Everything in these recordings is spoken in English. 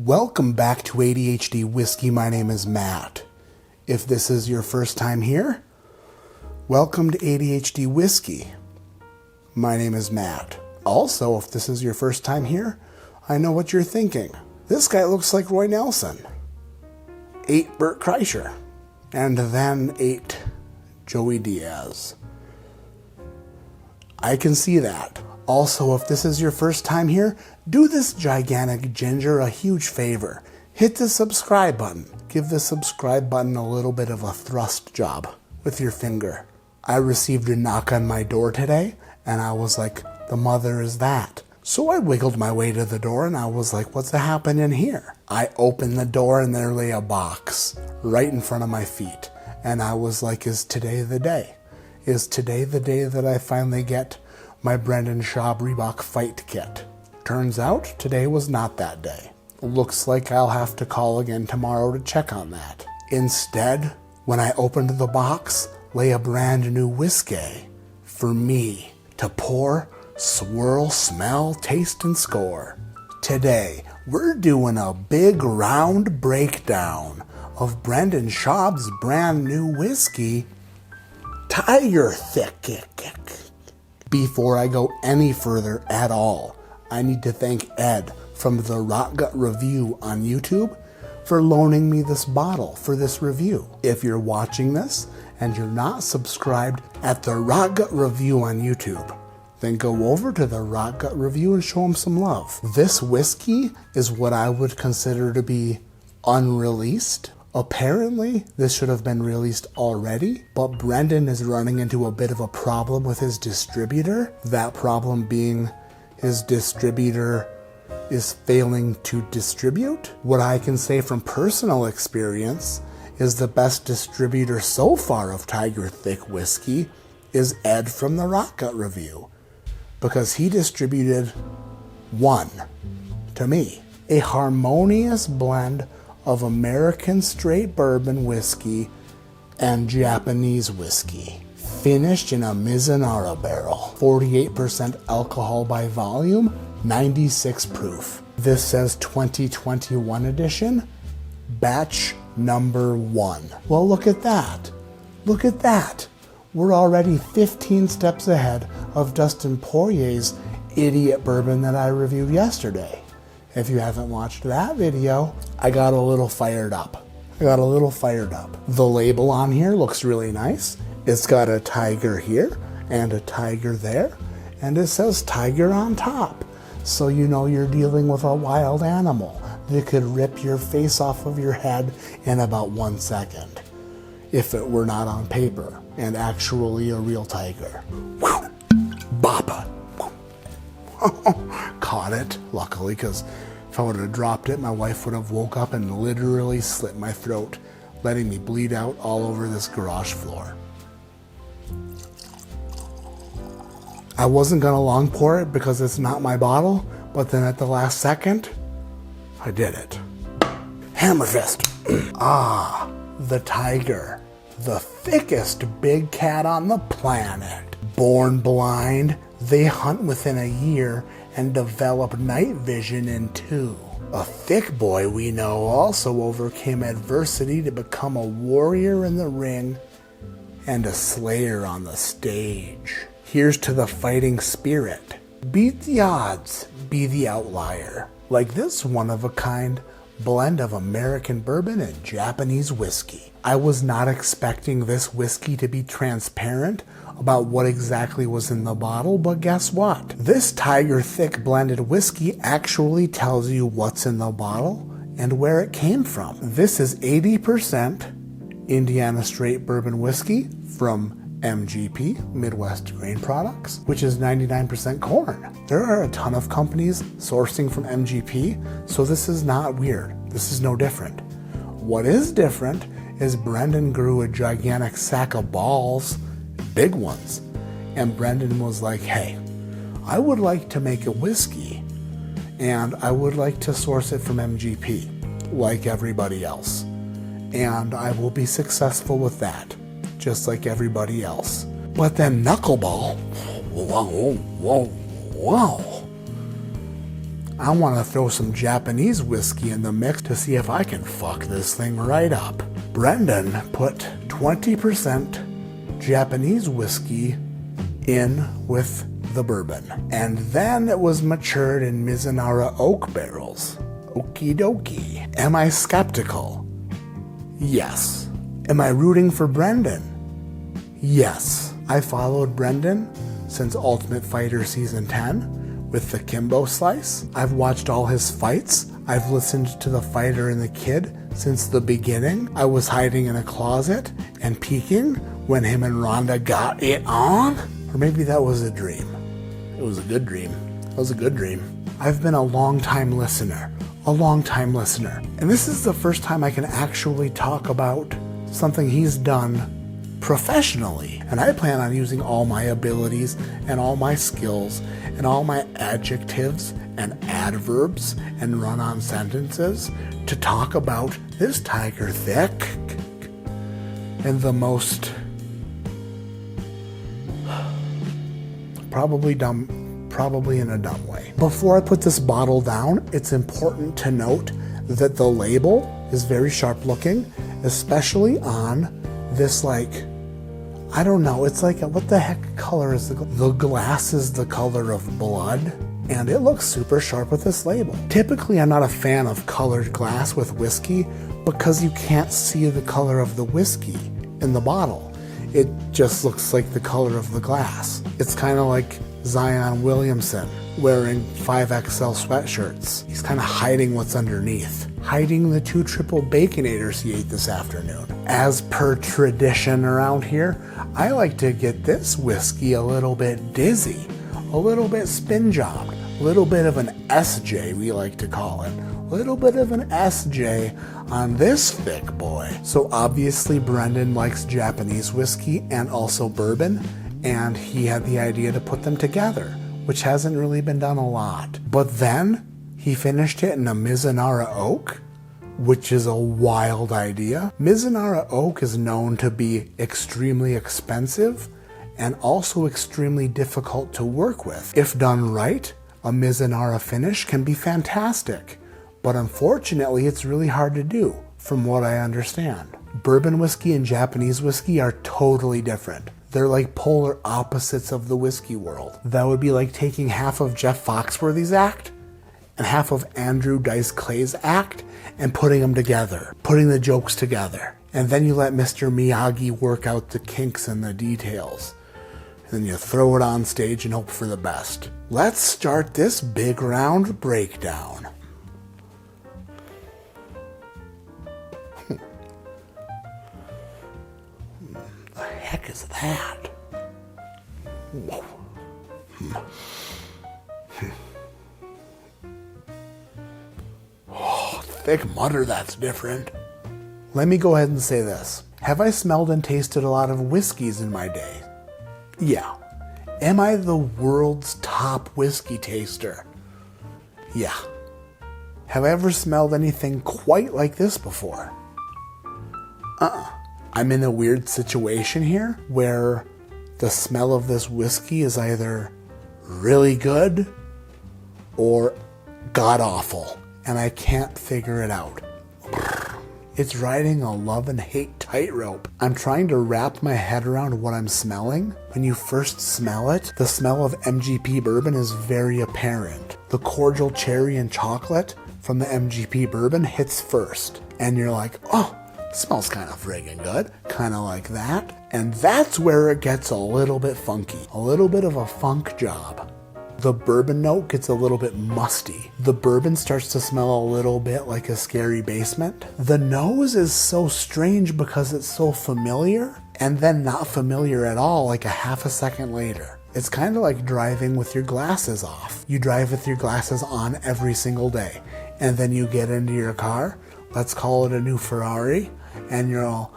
Welcome back to ADHD Whiskey. My name is Matt. If this is your first time here, welcome to ADHD Whiskey. My name is Matt. Also, if this is your first time here, I know what you're thinking. This guy looks like Roy Nelson. 8 Bert Kreischer. And then 8 Joey Diaz. I can see that. Also, if this is your first time here, do this gigantic ginger a huge favor. Hit the subscribe button. Give the subscribe button a little bit of a thrust job with your finger. I received a knock on my door today, and I was like, the mother is that. So I wiggled my way to the door, and I was like, what's happening here? I opened the door, and there lay a box right in front of my feet. And I was like, is today the day? Is today the day that I finally get my Brendan Schaub Reebok fight kit? Turns out today was not that day. Looks like I'll have to call again tomorrow to check on that. Instead, when I opened the box, lay a brand new whiskey for me to pour, swirl, smell, taste, and score. Today, we're doing a big round breakdown of Brendan Schaub's brand new whiskey, THICCC. Before I go any further at all, I need to thank Ed from the Rot Gut Review on YouTube for loaning me this bottle for this review. If you're watching this and you're not subscribed at the Rot Gut Review on YouTube, then go over to the Rot Gut Review and show him some love. This whiskey is what I would consider to be unreleased. Apparently, this should have been released already, but Brendan is running into a bit of a problem with his distributor. That problem being his distributor is failing to distribute. What I can say from personal experience is the best distributor so far of THICCC whiskey is Ed from the Rot Gut Review, because he distributed one to me. A harmonious blend of American straight bourbon whiskey and Japanese whiskey, finished in a Misonara barrel, 48% alcohol by volume, 96 proof. This says 2021 edition, batch number 1. Well, look at that. Look at that. We're already 15 steps ahead of Dustin Poirier's idiot bourbon that I reviewed yesterday. If you haven't watched that video, I got a little fired up. The label on here looks really nice. It's got a tiger here and a tiger there, and it says tiger on top. So you know you're dealing with a wild animal that could rip your face off of your head in about 1 second, if it were not on paper and actually a real tiger. Whew. Bop. Caught it, luckily, because if I would have dropped it, my wife would have woke up and literally slit my throat, letting me bleed out all over this garage floor. I wasn't going to long pour it because it's not my bottle, but then at the last second, I did it. Hammer fist. The tiger. The thickest big cat on the planet. Born blind, they hunt within a year and develop night vision in 2. A thick boy we know also overcame adversity to become a warrior in the ring and a slayer on the stage. Here's to the fighting spirit. Beat the odds, be the outlier. Like this one-of-a-kind blend of American bourbon and Japanese whiskey. I was not expecting this whiskey to be transparent about what exactly was in the bottle, but guess what? This THICCC blended whiskey actually tells you what's in the bottle and where it came from. This is 80% Indiana straight bourbon whiskey from MGP, Midwest Grain Products, which is 99% corn. There are a ton of companies sourcing from MGP, so this is not weird. This is no different. What is different is Brendan grew a gigantic sack of balls, big ones, and Brendan was like, hey, I would like to make a whiskey, and I would like to source it from MGP, like everybody else, and I will be successful with that, just like everybody else. But then Knuckleball, I want to throw some Japanese whiskey in the mix to see if I can fuck this thing right up. Brendan put 20% Japanese whiskey in with the bourbon. And then it was matured in Misonara oak barrels. Okie dokie. Am I skeptical? Yes. Am I rooting for Brendan? Yes. I followed Brendan since Ultimate Fighter Season 10 with the Kimbo Slice. I've watched all his fights. I've listened to The Fighter and the Kid since the beginning. I was hiding in a closet and peeking when him and Rhonda got it on. Or maybe that was a dream. It was a good dream. It was a good dream. I've been a long-time listener. And this is the first time I can actually talk about something he's done professionally. And I plan on using all my abilities and all my skills and all my adjectives and adverbs and run-on sentences to talk about this Tiger Thick in the most probably in a dumb way. Before I put this bottle down, it's important to note that the label is very sharp looking, especially on this, like, I don't know, it's like, what the heck color is the glass is the color of blood, and it looks super sharp with this label. Typically, I'm not a fan of colored glass with whiskey because you can't see the color of the whiskey in the bottle. It just looks like the color of the glass. It's kind of like Zion Williamson wearing 5XL sweatshirts. He's kind of hiding what's underneath. Hiding the 2 triple Baconators he ate this afternoon. As per tradition around here, I like to get this whiskey a little bit dizzy, a little bit spin jobbed, a little bit of an SJ, we like to call it. A little bit of an SJ on this thick boy. So obviously Brendan likes Japanese whiskey and also bourbon, and he had the idea to put them together, which hasn't really been done a lot. But then he finished it in a Misonara oak, which is a wild idea. Misonara oak is known to be extremely expensive and also extremely difficult to work with. If done right, a Misonara finish can be fantastic, but unfortunately it's really hard to do, from what I understand. Bourbon whiskey and Japanese whiskey are totally different. They're like polar opposites of the whiskey world. That would be like taking half of Jeff Foxworthy's act and half of Andrew Dice Clay's act and putting them together, putting the jokes together. And then you let Mr. Miyagi work out the kinks and the details. And then you throw it on stage and hope for the best. Let's start this big round breakdown. The heck is that? Oh, thick mutter, that's different. Let me go ahead and say this. Have I smelled and tasted a lot of whiskeys in my day? Yeah. Am I the world's top whiskey taster? Yeah. Have I ever smelled anything quite like this before? I'm in a weird situation here where the smell of this whiskey is either really good or god-awful, and I can't figure it out. It's riding a love and hate tightrope. I'm trying to wrap my head around what I'm smelling. When you first smell it, the smell of MGP bourbon is very apparent. The cordial cherry and chocolate from the MGP bourbon hits first, and you're like, oh, smells kind of friggin' good, kind of like that. And that's where it gets a little bit funky, a little bit of a funk job. The bourbon note gets a little bit musty. The bourbon starts to smell a little bit like a scary basement. The nose is so strange because it's so familiar and then not familiar at all like a half a second later. It's kind of like driving with your glasses off. You drive with your glasses on every single day, and then you get into your car, let's call it a new Ferrari, and you're all,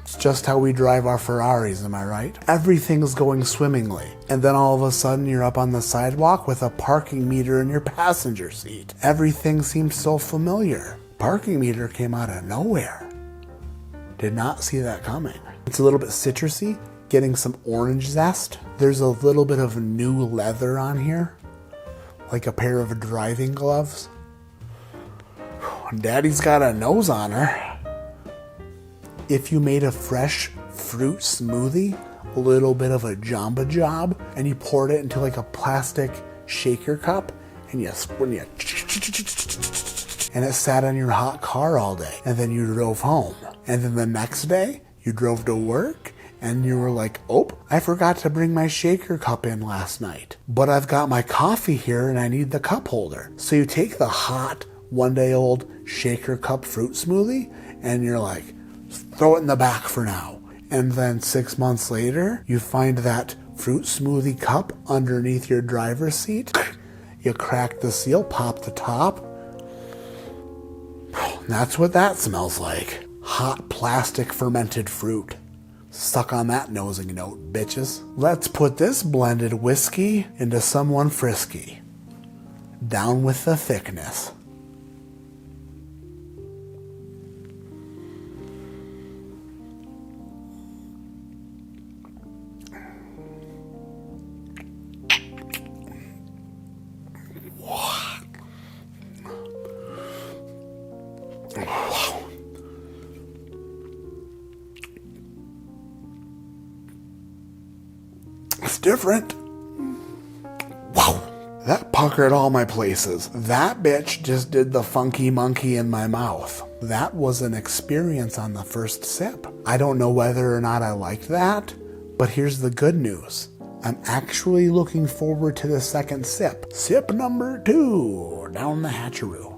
it's just how we drive our Ferraris, am I right? Everything's going swimmingly, and then all of a sudden you're up on the sidewalk with a parking meter in your passenger seat. Everything seems so familiar. Parking meter came out of nowhere. Did not see that coming. It's a little bit citrusy, getting some orange zest. There's a little bit of new leather on here, like a pair of driving gloves. Daddy's got a nose on her. If you made a fresh fruit smoothie, a little bit of a Jamba Job, and you poured it into like a plastic shaker cup, and it sat on your hot car all day, and then you drove home, and then the next day you drove to work, and you were like, oh, I forgot to bring my shaker cup in last night, but I've got my coffee here and I need the cup holder. So you take the hot, one-day-old shaker cup fruit smoothie, and you're like, throw it in the back for now. And then 6 months later, you find that fruit smoothie cup underneath your driver's seat. You crack the seal, pop the top. That's what that smells like. Hot plastic fermented fruit. Suck on that nosing note, bitches. Let's put this blended whiskey into someone frisky. Down with the thickness. It's different. Wow. That puckered all my places. That bitch just did the funky monkey in my mouth. That was an experience on the first sip. I don't know whether or not I liked that, but here's the good news. I'm actually looking forward to the second sip. Sip number 2, down the hatcheroo.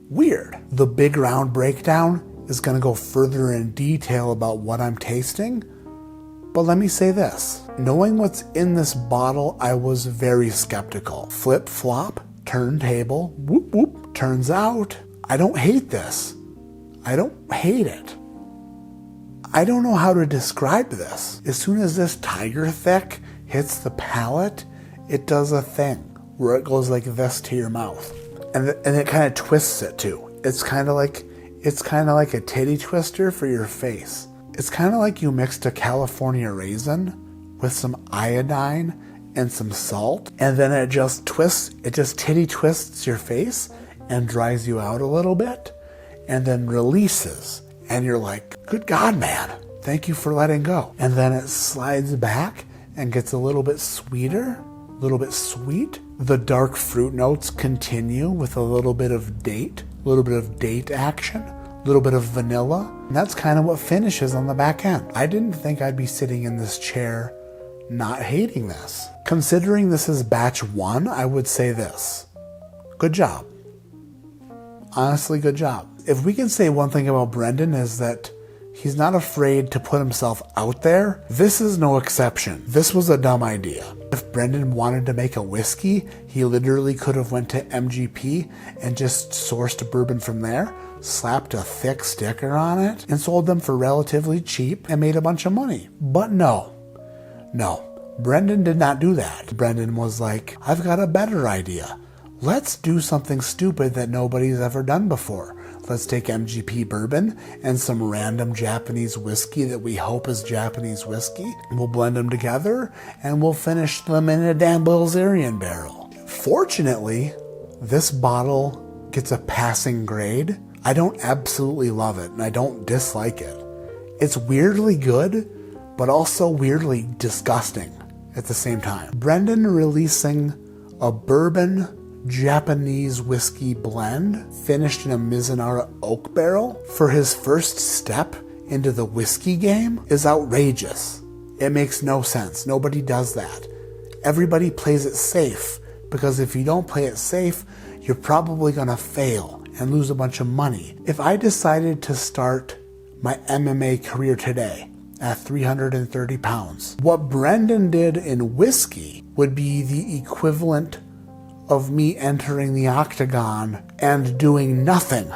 Weird. The big round breakdown is going to go further in detail about what I'm tasting, but let me say this. Knowing what's in this bottle, I was very skeptical. Flip flop, turntable, whoop whoop. Turns out, I don't hate this. I don't hate it. I don't know how to describe this. As soon as this Tiger Thick hits the palate, it does a thing where it goes like this to your mouth. And it kind of twists it too. It's kind of like a titty twister for your face. It's kind of like you mixed a California raisin with some iodine and some salt, and then it just titty twists your face and dries you out a little bit, and then releases, and you're like, good God, man, thank you for letting go. And then it slides back and gets a little bit sweeter, a little bit sweet. The dark fruit notes continue with a little bit of date action, a little bit of vanilla. And that's kind of what finishes on the back end. I didn't think I'd be sitting in this chair not hating this. Considering this is batch 1, I would say this. Good job. Honestly, good job. If we can say one thing about Brendan is that he's not afraid to put himself out there. This is no exception. This was a dumb idea. If Brendan wanted to make a whiskey, he literally could have went to MGP and just sourced bourbon from there, slapped a thick sticker on it, and sold them for relatively cheap and made a bunch of money. But no. Brendan did not do that. Brendan was like, I've got a better idea. Let's do something stupid that nobody's ever done before. Let's take MGP bourbon and some random Japanese whiskey that we hope is Japanese whiskey. We'll blend them together and we'll finish them in a damn Bilzerian barrel. Fortunately, this bottle gets a passing grade. I don't absolutely love it and I don't dislike it. It's weirdly good, but also weirdly disgusting at the same time. Brendan releasing a bourbon Japanese whiskey blend finished in a Misonara oak barrel for his first step into the whiskey game is outrageous. It makes no sense. Nobody does that. Everybody plays it safe, because if you don't play it safe, you're probably going to fail and lose a bunch of money. If I decided to start my MMA career today at 330 pounds, what Brendan did in whiskey would be the equivalent of me entering the octagon and doing nothing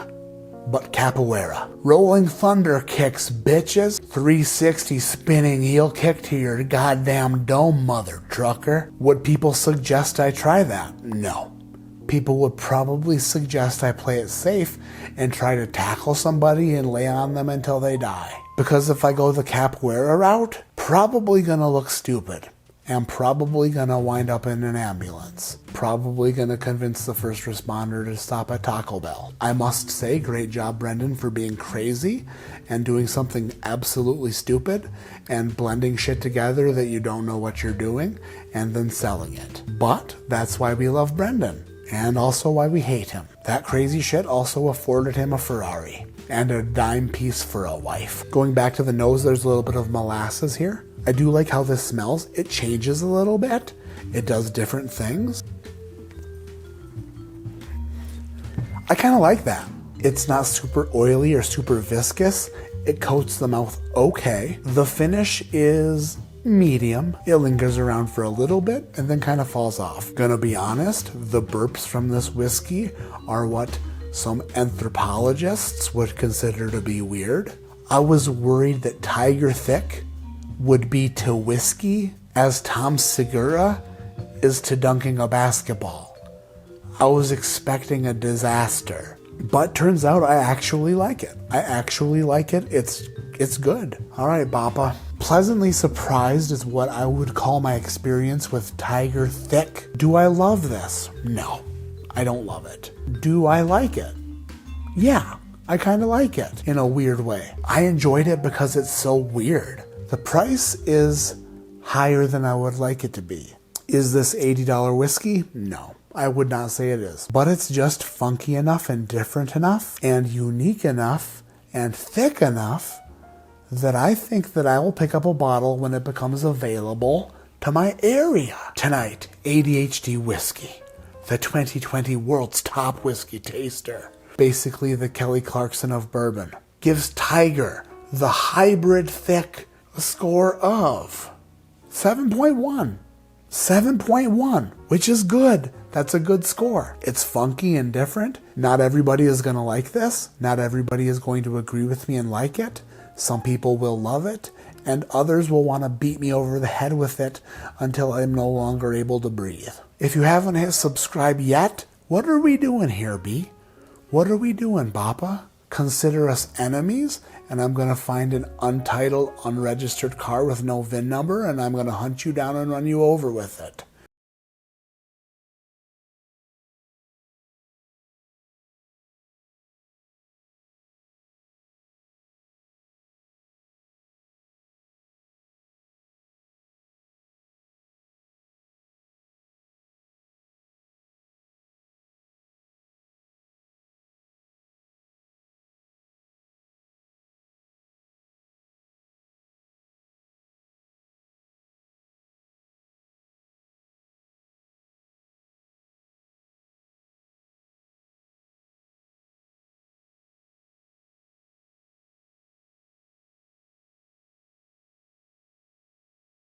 but capoeira. Rolling thunder kicks, bitches. 360 spinning heel kick to your goddamn dome, mother trucker. Would people suggest I try that? No. people would probably suggest I play it safe and try to tackle somebody and lay on them until they die. Because if I go the capoeira route, probably gonna look stupid. And probably gonna wind up in an ambulance. Probably gonna convince the first responder to stop at Taco Bell. I must say, great job, Brendan, for being crazy and doing something absolutely stupid and blending shit together that you don't know what you're doing and then selling it. But that's why we love Brendan and also why we hate him. That crazy shit also afforded him a Ferrari and a dime piece for a wife. Going back to the nose, there's a little bit of molasses here. I do like how this smells. It changes a little bit. It does different things. I kind of like that. It's not super oily or super viscous. It coats the mouth okay. The finish is medium. It lingers around for a little bit and then kind of falls off. Gonna be honest, the burps from this whiskey are what some anthropologists would consider to be weird. I was worried that Tiger Thick would be to whiskey as Tom Segura is to dunking a basketball. I was expecting a disaster, but turns out I actually like it. It's good. All right, Bappa. Pleasantly surprised is what I would call my experience with Tiger Thick. Do I love this? No, I don't love it. Do I like it? Yeah, I kind of like it in a weird way. I enjoyed it because it's so weird. The price is higher than I would like it to be. Is this $80 whiskey? No, I would not say it is. But it's just funky enough and different enough and unique enough and thick enough that I think that I will pick up a bottle when it becomes available to my area. Tonight, ADHD Whiskey, the 2020 world's top whiskey taster. Basically the Kelly Clarkson of bourbon. Gives Tiger, the hybrid thick, a score of 7.1. 7.1, which is good. That's a good score. It's funky and different. Not everybody is going to like this. Not everybody is going to agree with me and like it. Some people will love it, and others will want to beat me over the head with it until I'm no longer able to breathe. If you haven't hit subscribe yet, what are we doing here, B? What are we doing, Bappa? Consider us enemies, and I'm going to find an untitled, unregistered car with no VIN number, and I'm going to hunt you down and run you over with it.